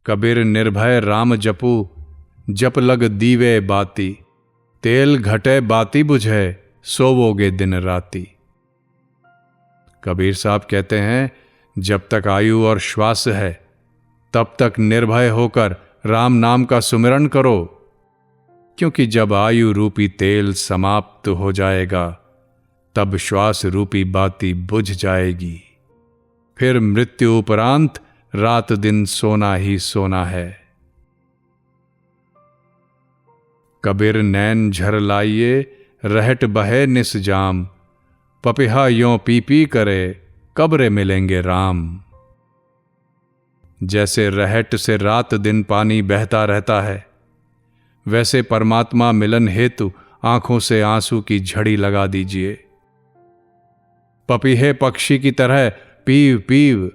कबीर निर्भय राम जपू, जप लग दीवे बाती। तेल घटे बाती बुझे, सोवोगे दिन राती। कबीर साहब कहते हैं, जब तक आयु और श्वास है तब तक निर्भय होकर राम नाम का सुमिरन करो, क्योंकि जब आयु रूपी तेल समाप्त हो जाएगा तब श्वास रूपी बाती बुझ जाएगी। फिर मृत्यु उपरांत रात दिन सोना ही सोना है। कबीर नैन झरलाइए, रहट बहे निस जाम। पपिहा यों पी पी करे, कब्रे मिलेंगे राम। जैसे रहट से रात दिन पानी बहता रहता है, वैसे परमात्मा मिलन हेतु आंखों से आंसू की झड़ी लगा दीजिए। पपीहे पक्षी की तरह पीव पीव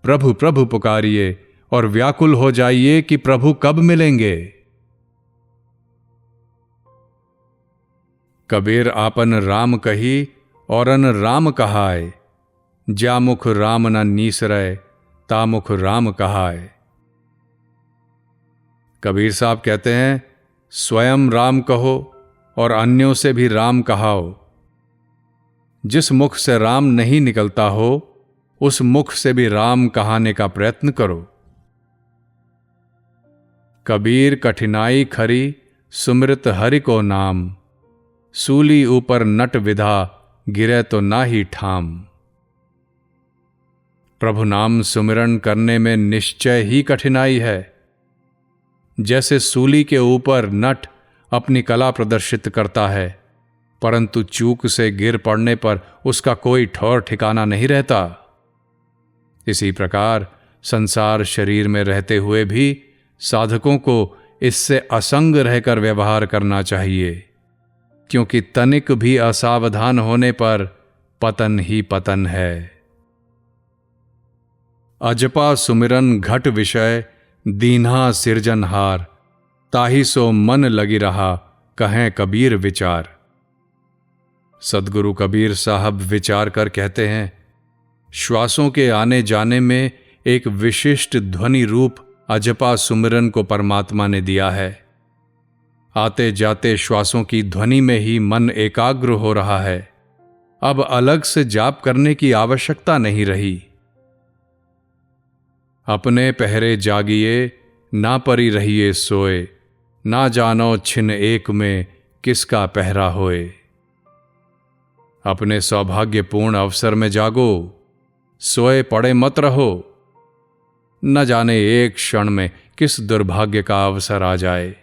प्रभु प्रभु पुकारिए और व्याकुल हो जाइए कि प्रभु कब मिलेंगे। कबीर आपन राम कही औरन राम कहाय। जा मुख राम न नीसरै, ता मुख राम कहाय। कबीर साहब कहते हैं, स्वयं राम कहो और अन्यों से भी राम कहाओ। जिस मुख से राम नहीं निकलता हो, उस मुख से भी राम कहाने का प्रयत्न करो। कबीर कठिनाई खरी, सुमृत हरि को नाम। सूली ऊपर नट विधा, गिरे तो ना ही ठाम। प्रभु नाम सुमिरन करने में निश्चय ही कठिनाई है। जैसे सूली के ऊपर नट अपनी कला प्रदर्शित करता है, परंतु चूक से गिर पड़ने पर उसका कोई ठौर ठिकाना नहीं रहता, इसी प्रकार संसार शरीर में रहते हुए भी साधकों को इससे असंग रहकर व्यवहार करना चाहिए, क्योंकि तनिक भी असावधान होने पर पतन ही पतन है। अजपा सुमिरन घट विषय, दीन्हा सिरजनहार। ताहि सो मन लगी रहा, कहें कबीर विचार। सदगुरु कबीर साहब विचार कर कहते हैं, श्वासों के आने जाने में एक विशिष्ट ध्वनि रूप अजपा सुमिरन को परमात्मा ने दिया है। आते जाते श्वासों की ध्वनि में ही मन एकाग्र हो रहा है। अब अलग से जाप करने की आवश्यकता नहीं रही। अपने पहरे जागिए, ना परी रहिए सोए। ना जानो छिन एक में, किसका पहरा होए। अपने सौभाग्यपूर्ण अवसर में जागो, सोए पड़े मत रहो। न जाने एक क्षण में किस दुर्भाग्य का अवसर आ जाए।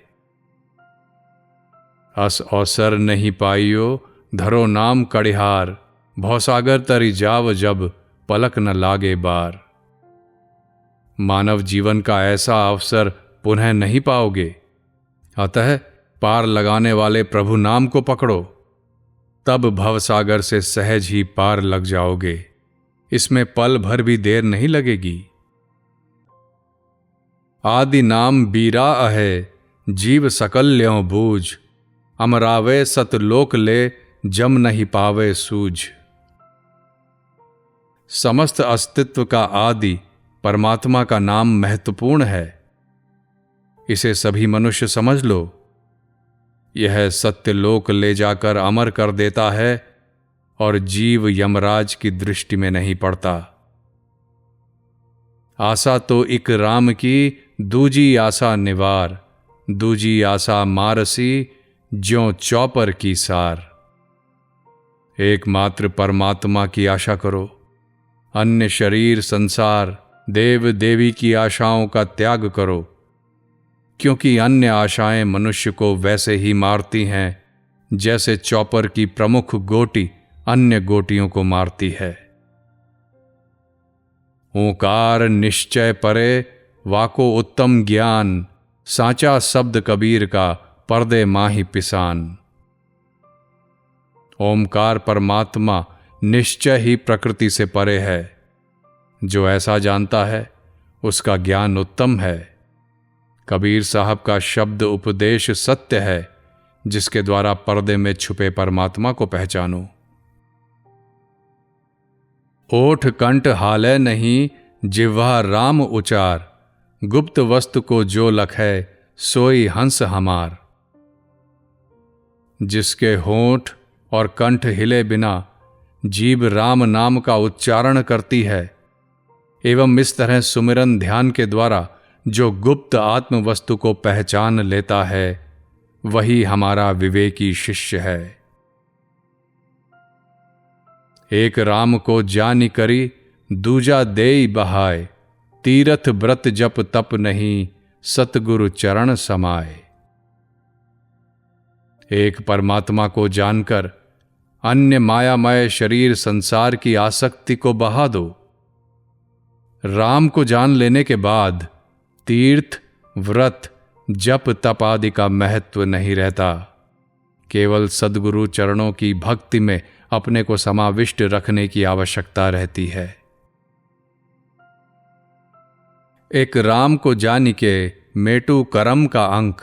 अस अवसर नहीं पाइयो, धरो नाम कड़िहार। भवसागर तरी जाव जब, पलक न लागे बार। मानव जीवन का ऐसा अवसर पुनः नहीं पाओगे, अतः पार लगाने वाले प्रभु नाम को पकड़ो, तब भवसागर से सहज ही पार लग जाओगे। इसमें पल भर भी देर नहीं लगेगी। आदि नाम बीरा अहे, जीव सकल ल्यों बूझ। अमरावे सतलोक ले, जम नहीं पावे सूझ। समस्त अस्तित्व का आदि परमात्मा का नाम महत्वपूर्ण है। इसे सभी मनुष्य समझ लो। यह सत्यलोक ले जाकर अमर कर देता है और जीव यमराज की दृष्टि में नहीं पड़ता। आशा तो इक राम की, दूजी आशा निवार। दूजी आशा मारसी, ज्यों चौपर की सार। एकमात्र परमात्मा की आशा करो। अन्य शरीर, संसार, देव देवी की आशाओं का त्याग करो, क्योंकि अन्य आशाएं मनुष्य को वैसे ही मारती हैं जैसे चौपर की प्रमुख गोटी अन्य गोटियों को मारती है। ओंकार निश्चय परे, वाको उत्तम ज्ञान। साचा शब्द कबीर का, पर्दे माही पिसान। ओमकार परमात्मा निश्चय ही प्रकृति से परे है। जो ऐसा जानता है उसका ज्ञान उत्तम है। कबीर साहब का शब्द उपदेश सत्य है, जिसके द्वारा पर्दे में छुपे परमात्मा को पहचानो। ओठ कंठ हाले नहीं, जिह्वा राम उचार। गुप्त वस्तु को जो लखै, सोई हंस हमार। जिसके होंठ और कंठ हिले बिना जीभ राम नाम का उच्चारण करती है, एवं इस तरह सुमिरन ध्यान के द्वारा जो गुप्त आत्म वस्तु को पहचान लेता है, वही हमारा विवेकी शिष्य है। एक राम को जानि करी, दूजा देई बहाय। तीरथ व्रत जप तप नहीं, सतगुरु चरण समाए। एक परमात्मा को जानकर अन्य मायामय शरीर संसार की आसक्ति को बहा दो। राम को जान लेने के बाद तीर्थ व्रत जप तप आदि का महत्व नहीं रहता। केवल सद्गुरु चरणों की भक्ति में अपने को समाविष्ट रखने की आवश्यकता रहती है। एक राम को जानि के मेटू करम का अंक,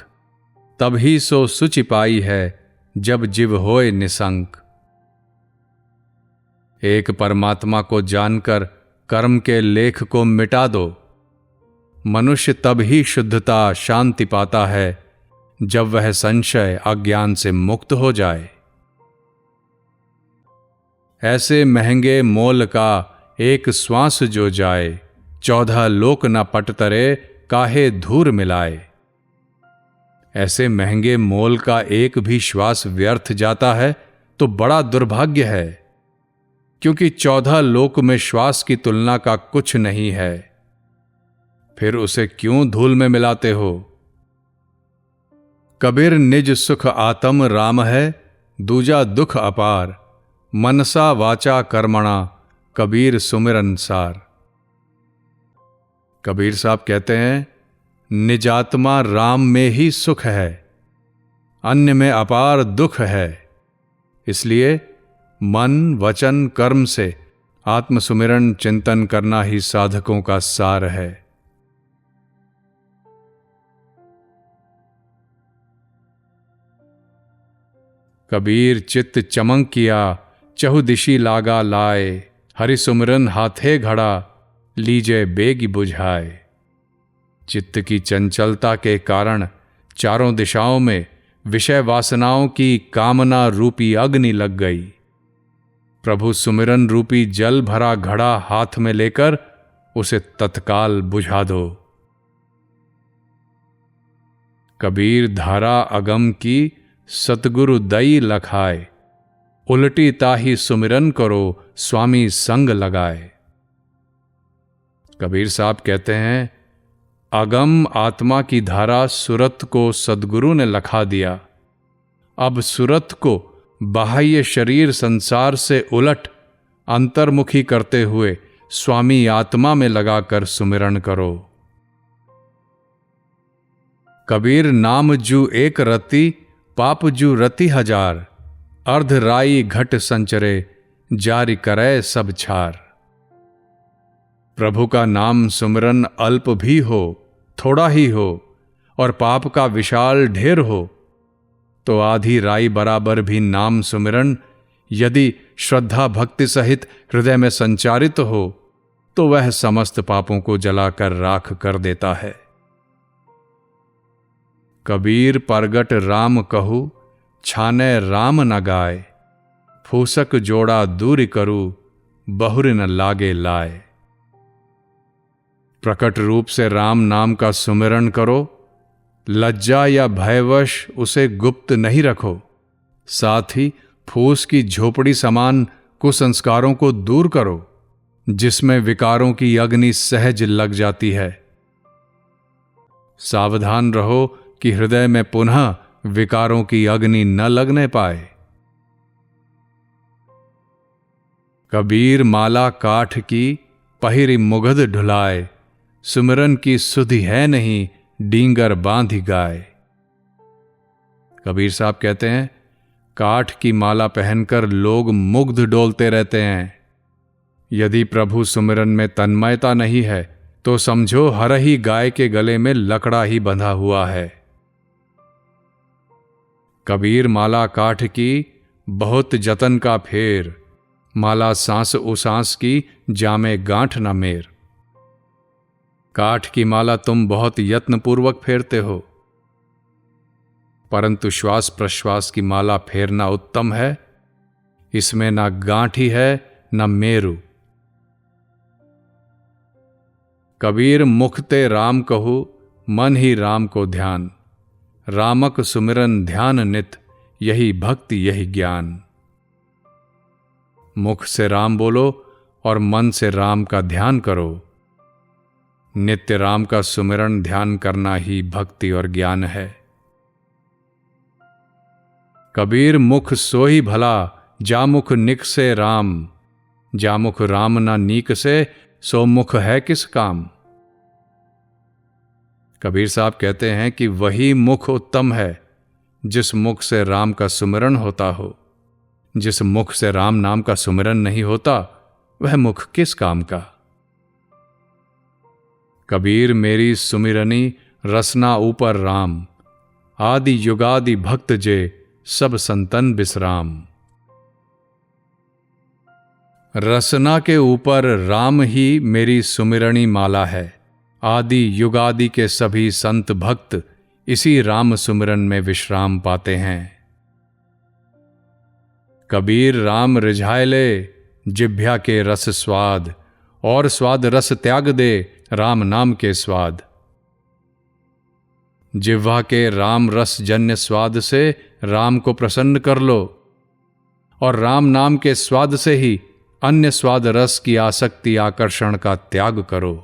तभी सो सुचि पाई है जब जिव होए निसंक। एक परमात्मा को जानकर कर्म के लेख को मिटा दो। मनुष्य तब ही शुद्धता शांति पाता है जब वह संशय अज्ञान से मुक्त हो जाए। ऐसे महंगे मोल का एक श्वास जो जाए, 14 लोक न पटतरे काहे धूर मिलाए। ऐसे महंगे मोल का एक भी श्वास व्यर्थ जाता है तो बड़ा दुर्भाग्य है, क्योंकि 14 लोक में श्वास की तुलना का कुछ नहीं है। फिर उसे क्यों धूल में मिलाते हो। कबीर निज सुख आत्म राम है, दूजा दुख अपार। मनसा वाचा कर्मणा, कबीर सुमिरन सार। कबीर साहब कहते हैं, निजात्मा राम में ही सुख है, अन्य में अपार दुख है। इसलिए मन वचन कर्म से आत्मसुमिरन चिंतन करना ही साधकों का सार है। कबीर चित्त चमक किया, चहुदिशी लागा लाए। हरि सुमिरन हाथे घड़ा, लीजे बेगी बुझाए। चित्त की चंचलता के कारण चारों दिशाओं में विषय वासनाओं की कामना रूपी अग्नि लग गई। प्रभु सुमिरन रूपी जल भरा घड़ा हाथ में लेकर उसे तत्काल बुझा दो। कबीर धारा अगम की सतगुरु दई लखाए। उलटी ताही सुमिरन करो, स्वामी संग लगाए। कबीर साहब कहते हैं, अगम आत्मा की धारा सुरत को सद्गुरु ने लखा दिया। अब सुरत को बाह्य शरीर संसार से उलट अंतर्मुखी करते हुए स्वामी आत्मा में लगाकर सुमिरन करो। कबीर नाम जू एक रति, पाप जू रति हजार। अर्ध राई घट संचरे, जारी करे सब छार। प्रभु का नाम सुमिरन अल्प भी हो, थोड़ा ही हो, और पाप का विशाल ढेर हो, तो आधी राई बराबर भी नाम सुमिरन यदि श्रद्धा भक्ति सहित हृदय में संचारित हो, तो वह समस्त पापों को जलाकर राख कर देता है। कबीर परगट राम कहू, छाने राम न गाय। फूसक जोड़ा दूरी करू, बहुर न लागे लाए। प्रकट रूप से राम नाम का सुमिरन करो। लज्जा या भयवश उसे गुप्त नहीं रखो। साथ ही फूस की झोपड़ी समान कुसंस्कारों को दूर करो, जिसमें विकारों की अग्नि सहज लग जाती है। सावधान रहो कि हृदय में पुनः विकारों की अग्नि न लगने पाए। कबीर माला काठ की, पहिरी मुगध ढुलाए। सुमिरन की सुधि है नहीं, डींगर बांधी गाय। कबीर साहब कहते हैं, काठ की माला पहनकर लोग मुग्ध डोलते रहते हैं। यदि प्रभु सुमिरन में तन्मयता नहीं है तो समझो हर ही गाय के गले में लकड़ा ही बंधा हुआ है। कबीर माला काठ की, बहुत जतन का फेर। माला सांस उसांस की, जामे गांठ न मेर। काठ की माला तुम बहुत यत्नपूर्वक फेरते हो, परंतु श्वास प्रश्वास की माला फेरना उत्तम है। इसमें ना गांठी है न मेरु। कबीर मुख ते राम कहू, मन ही राम को ध्यान। रामक सुमिरन ध्यान नित, यही भक्ति यही ज्ञान। मुख से राम बोलो और मन से राम का ध्यान करो। नित्य राम का सुमिरन ध्यान करना ही भक्ति और ज्ञान है। कबीर मुख सोही भला, जामुख निक से राम। जामुख राम ना नीक से, सो मुख है किस काम। कबीर साहब कहते हैं कि वही मुख उत्तम है जिस मुख से राम का सुमिरन होता हो। जिस मुख से राम नाम का सुमिरन नहीं होता, वह मुख किस काम का। कबीर मेरी सुमिरनी रसना ऊपर राम। आदि युगादि भक्त जे, सब संतन बिसराम। रसना के ऊपर राम ही मेरी सुमिरनी माला है। आदि युगादि के सभी संत भक्त इसी राम सुमिरन में विश्राम पाते हैं। कबीर राम रिझाए ले, जिभ्या के रस स्वाद। और स्वाद रस त्याग दे, राम नाम के स्वाद। जिह्वा के राम रस जन्य स्वाद से राम को प्रसन्न कर लो, और राम नाम के स्वाद से ही अन्य स्वाद रस की आसक्ति आकर्षण का त्याग करो।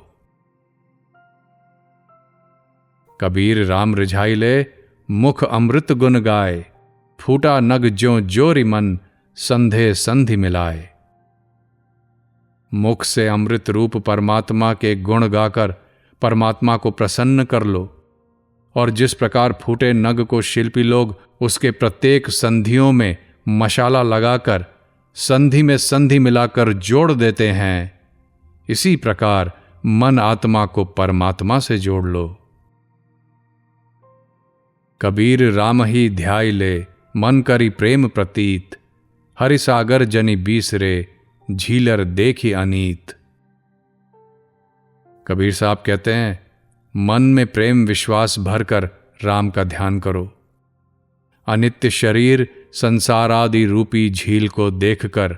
कबीर राम रिझाई ले, मुख अमृत गुण गाए। फूटा नग ज्यों जोरि मन, संधे संधि मिलाए। मुख से अमृत रूप परमात्मा के गुण गाकर परमात्मा को प्रसन्न कर लो। और जिस प्रकार फूटे नग को शिल्पी लोग उसके प्रत्येक संधियों में मशाला लगाकर संधि में संधि मिलाकर जोड़ देते हैं, इसी प्रकार मन आत्मा को परमात्मा से जोड़ लो। कबीर राम ही ध्याय ले, मन करी प्रेम प्रतीत। हरि सागर जनि बीसरे, झीलर देखी अनीत। कबीर साहब कहते हैं, मन में प्रेम विश्वास भरकर राम का ध्यान करो। अनित्य शरीर संसार आदि रूपी झील को देखकर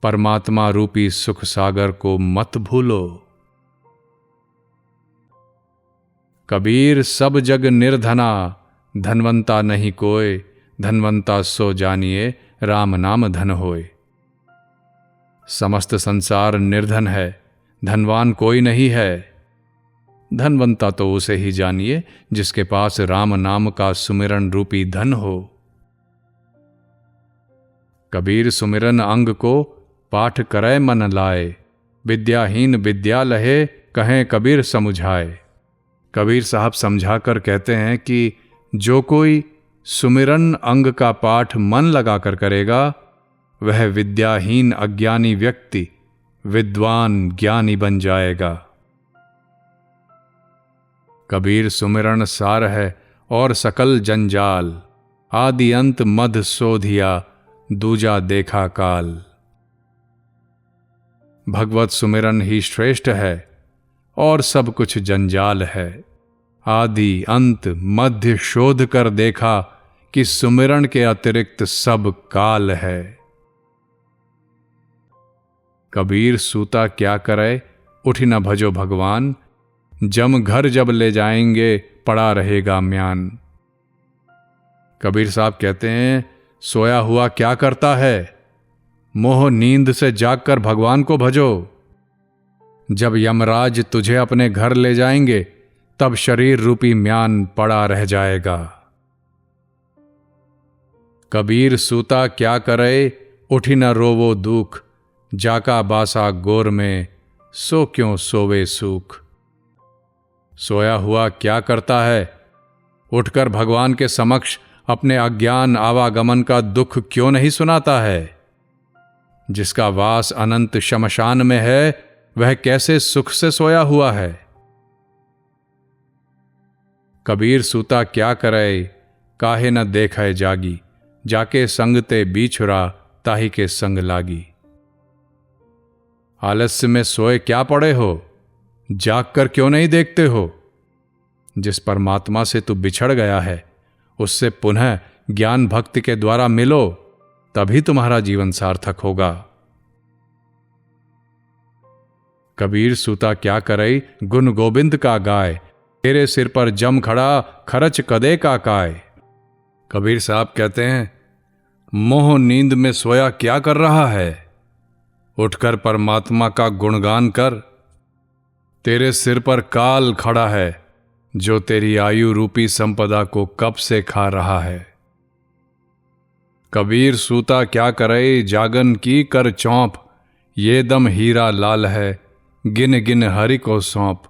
परमात्मा रूपी सुख सागर को मत भूलो। कबीर सब जग निर्धना, धनवंता नहीं कोय। धनवंता सो जानिए, राम नाम धन होय। समस्त संसार निर्धन है, धनवान कोई नहीं है। धनवंता तो उसे ही जानिए जिसके पास राम नाम का सुमिरन रूपी धन हो। कबीर सुमिरन अंग को पाठ करे मन लाए। विद्याहीन विद्या लहे, कहें कबीर समुझाए। कबीर साहब समझाकर कहते हैं कि जो कोई सुमिरन अंग का पाठ मन लगाकर करेगा, वह विद्याहीन अज्ञानी व्यक्ति विद्वान ज्ञानी बन जाएगा। कबीर सुमिरन सार है और सकल जंजाल। आदि अंत मध सोधिया, दूजा देखा काल। भगवत सुमिरन ही श्रेष्ठ है और सब कुछ जंजाल है। आदि अंत मध्य शोध कर देखा कि सुमिरन के अतिरिक्त सब काल है। कबीर सूता क्या करे, उठ न भजो भगवान। जम घर जब ले जाएंगे, पड़ा रहेगा म्यान। कबीर साहब कहते हैं, सोया हुआ क्या करता है, मोह नींद से जागकर भगवान को भजो। जब यमराज तुझे अपने घर ले जाएंगे, तब शरीर रूपी म्यान पड़ा रह जाएगा। कबीर सूता क्या करे, उठी न रोवो दुख। जाका बासा गोर में, सो क्यों सोवे सूख। सोया हुआ क्या करता है, उठकर भगवान के समक्ष अपने अज्ञान आवागमन का दुख क्यों नहीं सुनाता है। जिसका वास अनंत शमशान में है, वह कैसे सुख से सोया हुआ है। कबीर सूता क्या करे, काहे न देखे जागी। जाके संग ते बीछुरा, ताही के संग लागी। आलस्य में सोए क्या पड़े हो, जाग कर क्यों नहीं देखते हो? जिस परमात्मा से तू बिछड़ गया है उससे पुनः ज्ञान भक्ति के द्वारा मिलो, तभी तुम्हारा जीवन सार्थक होगा। कबीर सूता क्या करई गुण गोविंद का गाय, तेरे सिर पर जम खड़ा खरच कदे का काय। कबीर साहब कहते हैं, मोह नींद में सोया क्या कर रहा है? उठकर परमात्मा का गुणगान कर। तेरे सिर पर काल खड़ा है जो तेरी आयु रूपी संपदा को कब से खा रहा है। कबीर सूता क्या करे जागन की कर चौंप, ये दम हीरा लाल है गिन गिन हरि को सौंप।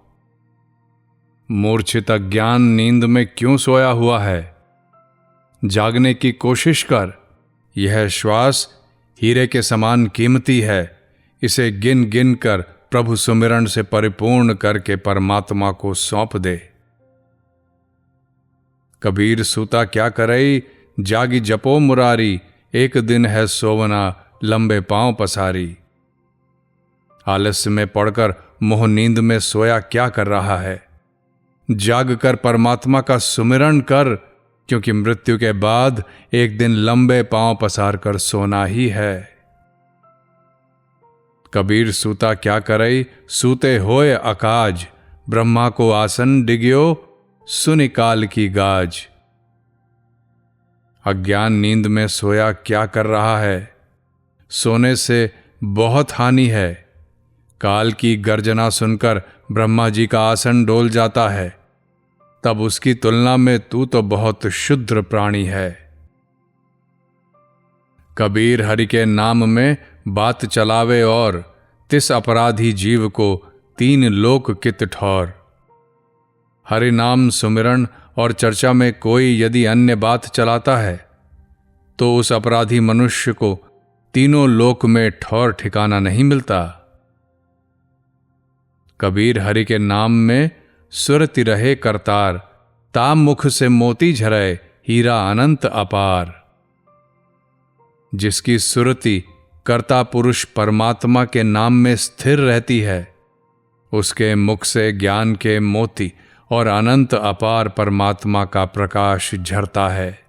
मूर्छित अज्ञान नींद में क्यों सोया हुआ है? जागने की कोशिश कर। यह श्वास हीरे के समान कीमती है, इसे गिन गिन कर प्रभु सुमिरन से परिपूर्ण करके परमात्मा को सौंप दे। कबीर सूता क्या करई जागी जपो मुरारी, एक दिन है सोवना लंबे पांव पसारी। आलस्य में पड़कर मोह नींद में सोया क्या कर रहा है? जाग कर परमात्मा का सुमिरन कर, क्योंकि मृत्यु के बाद एक दिन लंबे पांव पसार कर सोना ही है। कबीर सूता क्या करई सूते होए अकाज, ब्रह्मा को आसन डिग्यो सुनि काल की गाज। अज्ञान नींद में सोया क्या कर रहा है? सोने से बहुत हानि है। काल की गर्जना सुनकर ब्रह्मा जी का आसन डोल जाता है, तब उसकी तुलना में तू तो बहुत शुद्र प्राणी है। कबीर हरि के नाम में बात चलावे और, तिस अपराधी जीव को तीन लोक कित ठौर। हरि नाम सुमिरन और चर्चा में कोई यदि अन्य बात चलाता है तो उस अपराधी मनुष्य को तीनों लोक में ठौर ठिकाना नहीं मिलता। कबीर हरि के नाम में सुरति रहे करतार, ताम मुख से मोती झरे हीरा अनंत अपार। जिसकी सुरति कर्ता पुरुष परमात्मा के नाम में स्थिर रहती है, उसके मुख से ज्ञान के मोती और अनंत अपार परमात्मा का प्रकाश झरता है।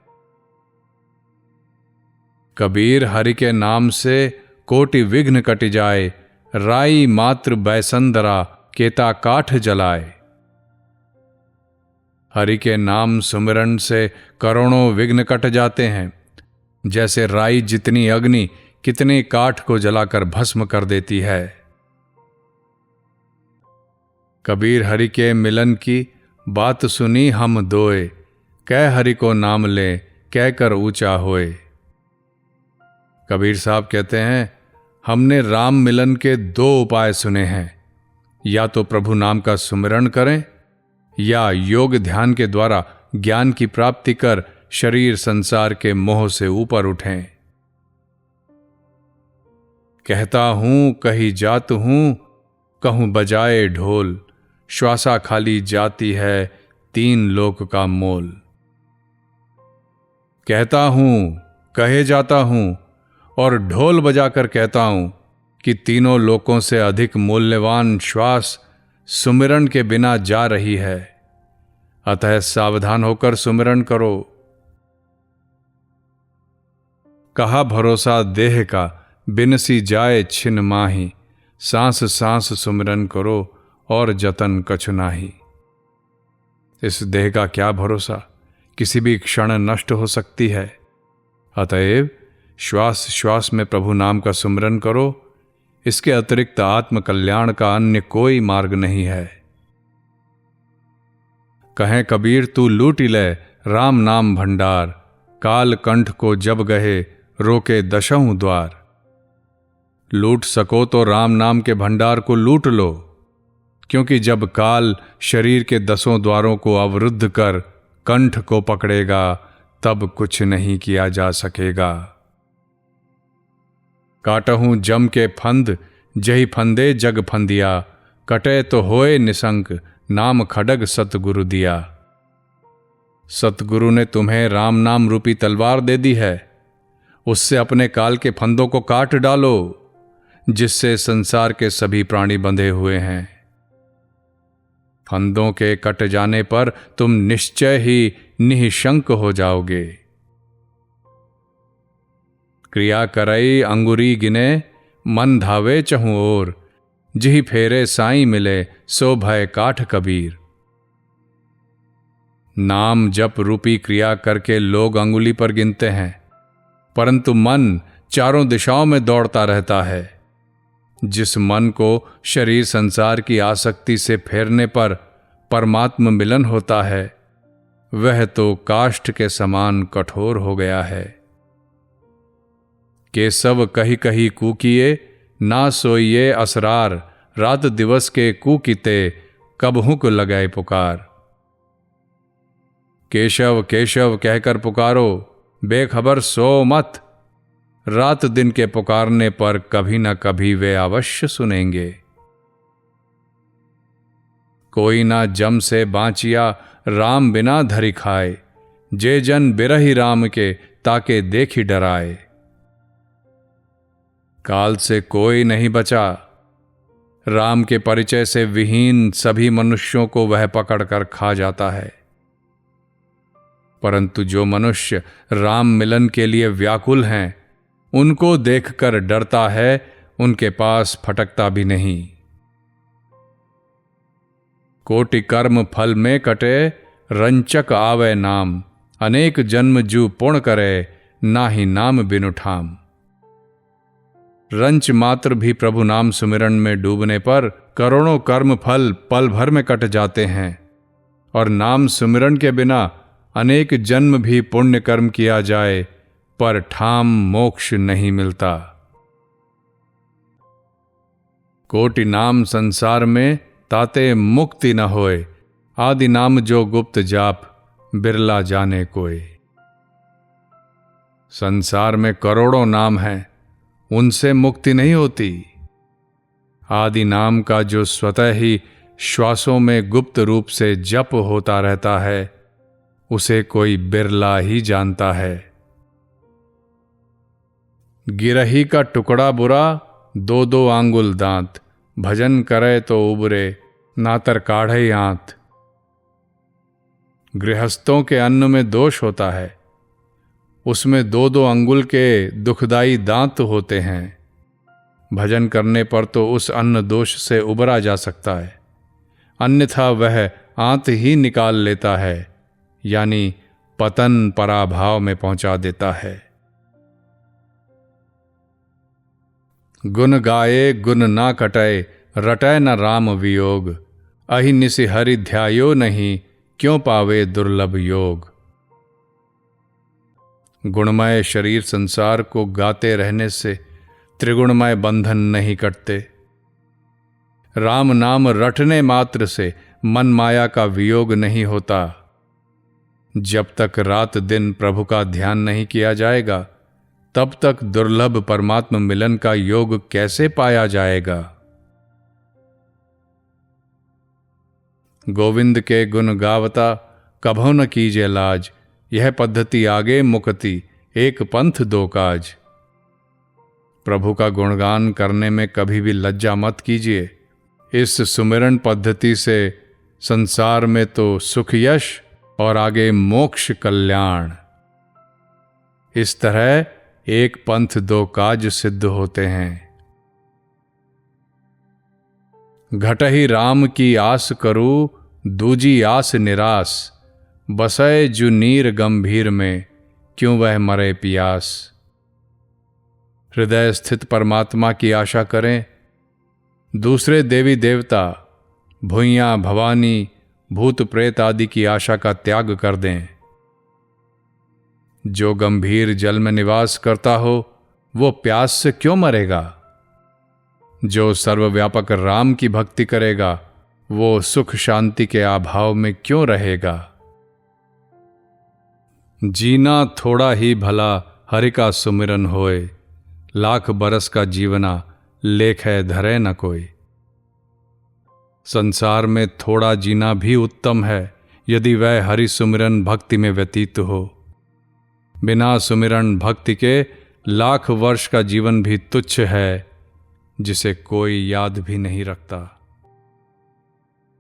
कबीर हरि के नाम से कोटि विघ्न कट जाए, राई मात्र बैसंदरा केता काठ जलाए। हरि के नाम सुमिरन से करोड़ों विघ्न कट जाते हैं, जैसे राई जितनी अग्नि कितने काठ को जलाकर भस्म कर देती है। कबीर हरि के मिलन की बात सुनी हम दोए, कह हरि को नाम ले कह कर ऊंचा होए। कबीर साहब कहते हैं, हमने राम मिलन के दो उपाय सुने हैं, या तो प्रभु नाम का सुमिरन करें या योग ध्यान के द्वारा ज्ञान की प्राप्ति कर शरीर संसार के मोह से ऊपर उठें। कहता हूं कहीं जात हूं, कहूं बजाए ढोल, श्वासा खाली जाती है तीन लोक का मोल। कहता हूं कहे जाता हूं और ढोल बजाकर कहता हूं कि तीनों लोकों से अधिक मूल्यवान श्वास सुमिरन के बिना जा रही है, अतः सावधान होकर सुमिरन करो। कहा भरोसा देह का बिनसी जाए छिन माही, सांस सांस सुमिरन करो और जतन कछु नाही। इस देह का क्या भरोसा, किसी भी क्षण नष्ट हो सकती है। अतएव श्वास श्वास में प्रभु नाम का सुमिरन करो, इसके अतिरिक्त आत्म कल्याण का अन्य कोई मार्ग नहीं है। कहें कबीर तू लूट ले राम नाम भंडार, काल कंठ को जब गहे रोके दशहु द्वार। लूट सको तो राम नाम के भंडार को लूट लो, क्योंकि जब काल शरीर के 10 द्वारों को अवरुद्ध कर कंठ को पकड़ेगा तब कुछ नहीं किया जा सकेगा। काटहूं जम के फंद जही फंदे जग फंदिया, कटे तो होए निसंक नाम खडग सतगुरु दिया। सतगुरु ने तुम्हें राम नाम रूपी तलवार दे दी है, उससे अपने काल के फंदों को काट डालो, जिससे संसार के सभी प्राणी बंधे हुए हैं। फंदों के कट जाने पर तुम निश्चय ही निःशंक हो जाओगे। क्रिया करई अंगुरी गिने, मन धावे चहुँ ओर, जिहि फेरे साईं मिले, सो भय काठ कबीर। नाम जप रूपी क्रिया करके लोग अंगुली पर गिनते हैं, परंतु मन चारों दिशाओं में दौड़ता रहता है। जिस मन को शरीर संसार की आसक्ति से फेरने पर परमात्म मिलन होता है, वह तो काष्ठ के समान कठोर हो गया है। केशव कही कही कूकिए, ना सोइए असरार, रात दिवस के कूकिते, कबहू को लगाए पुकार। केशव केशव कहकर पुकारो, बेखबर सो मत, रात दिन के पुकारने पर कभी न कभी वे अवश्य सुनेंगे। कोई ना जम से बाँचिया, राम बिना धरि खाए, जे जन बिरहि राम के, ताके देखी डराए। काल से कोई नहीं बचा, राम के परिचय से विहीन सभी मनुष्यों को वह पकड़कर खा जाता है। परंतु जो मनुष्य राम मिलन के लिए व्याकुल हैं, उनको देखकर डरता है, उनके पास फटकता भी नहीं। कोटि कर्म फल में कटे, रंचक आवे नाम, अनेक जन्म जू पुण्य करे, नाहि नाम बिनु ठाम। रंच मात्र भी प्रभु नाम सुमिरन में डूबने पर करोड़ों कर्म फल पल भर में कट जाते हैं, और नाम सुमिरन के बिना अनेक जन्म भी पुण्य कर्म किया जाए, पर ठाम मोक्ष नहीं मिलता। कोटि नाम संसार में, ताते मुक्ति न होए, आदि नाम जो गुप्त जाप, बिरला जाने कोई। संसार में करोड़ों नाम हैं, उनसे मुक्ति नहीं होती। आदि नाम का जो स्वतः ही श्वासों में गुप्त रूप से जप होता रहता है, उसे कोई बिरला ही जानता है। गिरही का टुकड़ा बुरा, दो दो आंगुल दांत, भजन करे तो उबरे, नातर काढ़े आंत। गृहस्थों के अन्न में दोष होता है, उसमें दो दो अंगुल के दुखदाई दांत होते हैं। भजन करने पर तो उस अन्न दोष से उबरा जा सकता है, अन्यथा वह आंत ही निकाल लेता है, यानी पतन पराभाव में पहुंचा देता है। गुण गाए गुण ना कटय, रटय न राम वियोग, अहि निसि हरि ध्यायो नहीं, क्यों पावे दुर्लभ योग। गुणमय शरीर संसार को गाते रहने से त्रिगुणमय बंधन नहीं कटते। राम नाम रटने मात्र से मन माया का वियोग नहीं होता। जब तक रात दिन प्रभु का ध्यान नहीं किया जाएगा, तब तक दुर्लभ परमात्म मिलन का योग कैसे पाया जाएगा। गोविंद के गुण गावता, कभो न कीजे लाज, यह पद्धति आगे मुक्ति, एक पंथ दो काज। प्रभु का गुणगान करने में कभी भी लज्जा मत कीजिए। इस सुमिरन पद्धति से संसार में तो सुख यश और आगे मोक्ष कल्याण। इस तरह एक पंथ दो काज सिद्ध होते हैं। घटहि राम की आस करूं, दूजी आस निरास, बसय जु नीर गंभीर में, क्यों वह मरे पियास। हृदय स्थित परमात्मा की आशा करें, दूसरे देवी देवता भुइयां भवानी भूत प्रेत आदि की आशा का त्याग कर दें। जो गंभीर जल में निवास करता हो, वो प्यास से क्यों मरेगा। जो सर्वव्यापक राम की भक्ति करेगा, वो सुख शांति के अभाव में क्यों रहेगा। जीना थोड़ा ही भला हरि का सुमिरन होए, लाख बरस का जीवना लेख है धरे न कोई। संसार में थोड़ा जीना भी उत्तम है, यदि वह हरि सुमिरन भक्ति में व्यतीत हो। बिना सुमिरन भक्ति के लाख वर्ष का जीवन भी तुच्छ है, जिसे कोई याद भी नहीं रखता।